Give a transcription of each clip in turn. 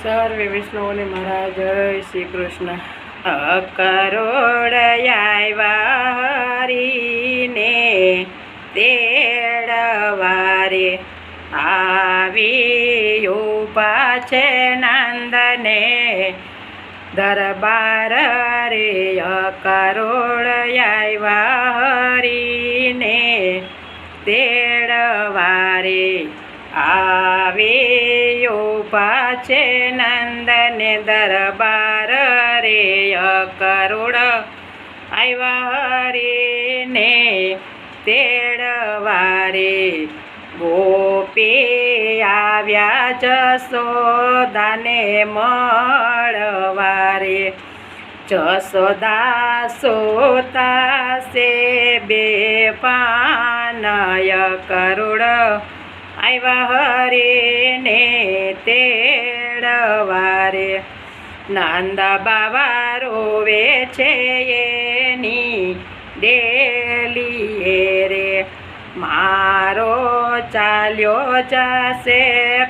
સર્વે વૈષ્ણવોને મારા જય શ્રી કૃષ્ણ. અકરોડ આવ્યા હરીને તેડવારે આવી ઉભા છે નંદને દરબાર રે. અકરોડ આવ્યા હરીને તેડવારે આવી ઉભા છે નંદને દરબાર રે. અકરોડ આવ્યા હરીને તેડવારે ગોપી આવ્યા જશોદાને મળવારે. જશોદા સોતા સે બે પાનય કરોડ આવ્યા હરીને તેડવારે. નંદ બાવા રોવે છે એની ડેલીએ રે. મારો ચાલ્યો જશે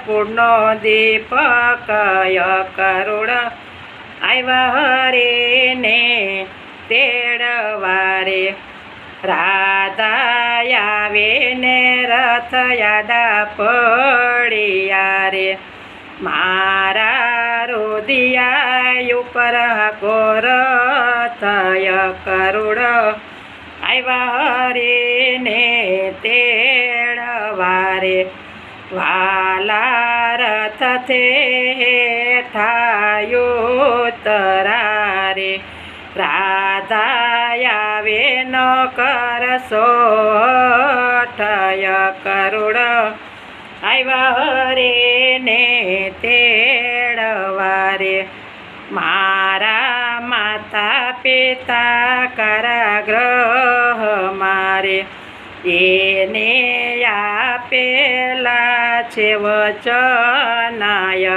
કુળનો દીપક. અકરોડ આવ્યા હરીને તેડવારે. રાધા આવે ને રથ યાડા પડ્યા રે. મારા રોદિયા ઉપર ગોરથ. અકરોડ આવ્યા હરીને તેડવારે. વાલા રથ થે હેઠા ઉતરારે. રાધા આવે ન કરશો. અકરોડ આવ્યા હરીને તેડવારે. મારા માતા પિતા કારાગૃહ મારે. એને આપેલા છે વચન.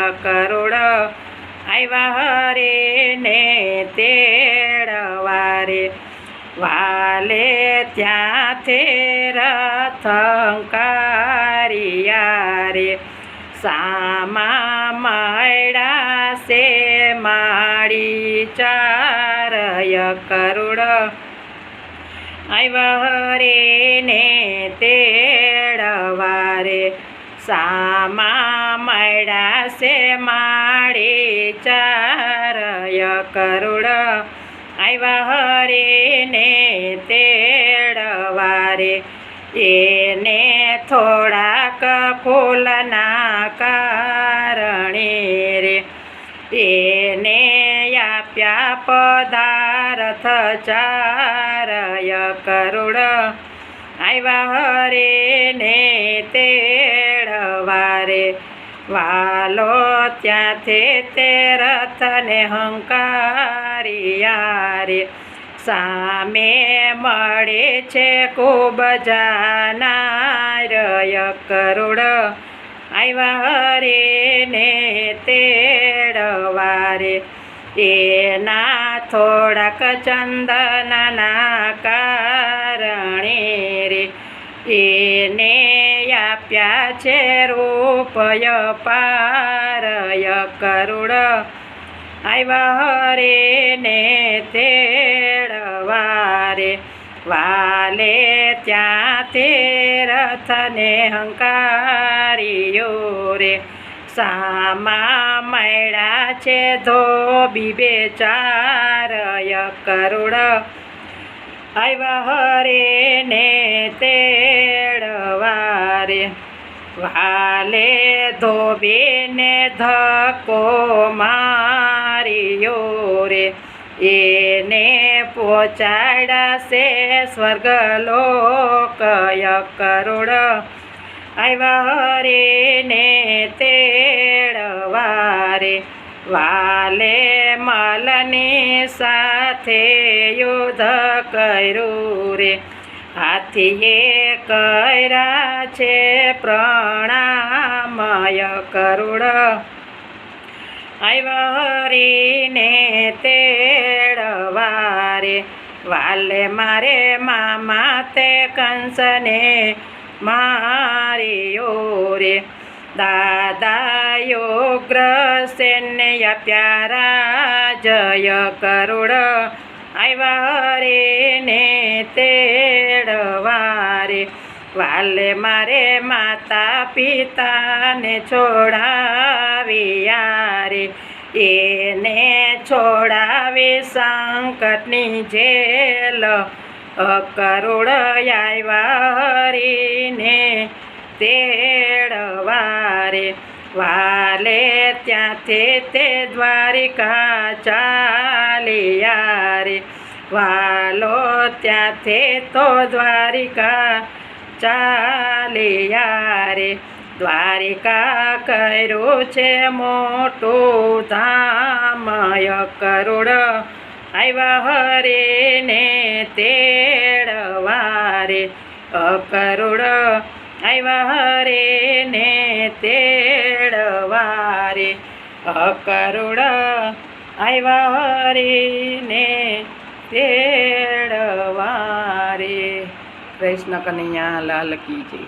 અકરોડ આવ્યા હરીને તેડવારે. વાલે ત્યાંથી રથ હંકાર્યા રે. સામા મળ્યા છે માળી ચાર. અકરોડ આવ્યા હરીને તેડવારે. સામા મળ્યા છે માળી ચાર. અકરોડ આવ્યા હરીને તેડવારે. એને થોડાક ફૂલના કારણે રે. એને આપ્યા પદાર્થ ચાર. અકરોડ આવ્યા હરીને તેડવારે. વાલો ત્યાંથી તે રથને હંકાર્યા રે. સામે મળે છે ખૂબ જાનાર. અકરોડ આવ્યા હરીને તેડવારે. એના થોડાક ચંદનના કારણે રે. એને આપ્યા છે રૂપય પાર. અકરોડ આવ્યા હરીને તેડવારે. વાલે ત્યાંથી રથને હંકાર્યો રે. સામા મળ્યા છે ધોબી બે ચાર. અકરોડ આવ્યા હરીને તેડવારે. વાલે ધોબીને ધક્કો માર્યો રે. એને પહોંચાડ્યા છે સ્વર્ગલોક. અકરોડ આવ્યા હરીને તેડવારે. વાલે મલની સાથે યુદ્ધ કર્યું રે. હાથીએ કર્યા છે પ્રણામ. અકરોડ આવ્યા હરીને તેડવારે. વાલે મારે મામા તે કંસને માર્યો રે. દાદાયો ઉગ્રસેનને આપ્યા જય કરુડ આવ્યા રે ને તેડવા રે વાલે મારે માતા પિતાને છોડાવ્યા રે એને છોડાવી સંકટની જેલ કરુડ આવ્યા હરીને તેડવા રે વાલે ત્યાંથી તે દ્વારિકા ચાલ્યા રે વાલો ત્યાંથી તો દ્વારિકા ચાલ્યા રે દ્વારિકા કર્યું છે મોટું ધામ કરુડ આવ્યા હરીને તેડવા રે કરુડ આવ્યા હરીને તેડવા રે કરુડ આવ્યા હરીને તેડવા રે કૃષ્ણ કનૈયા લાલ કી જય।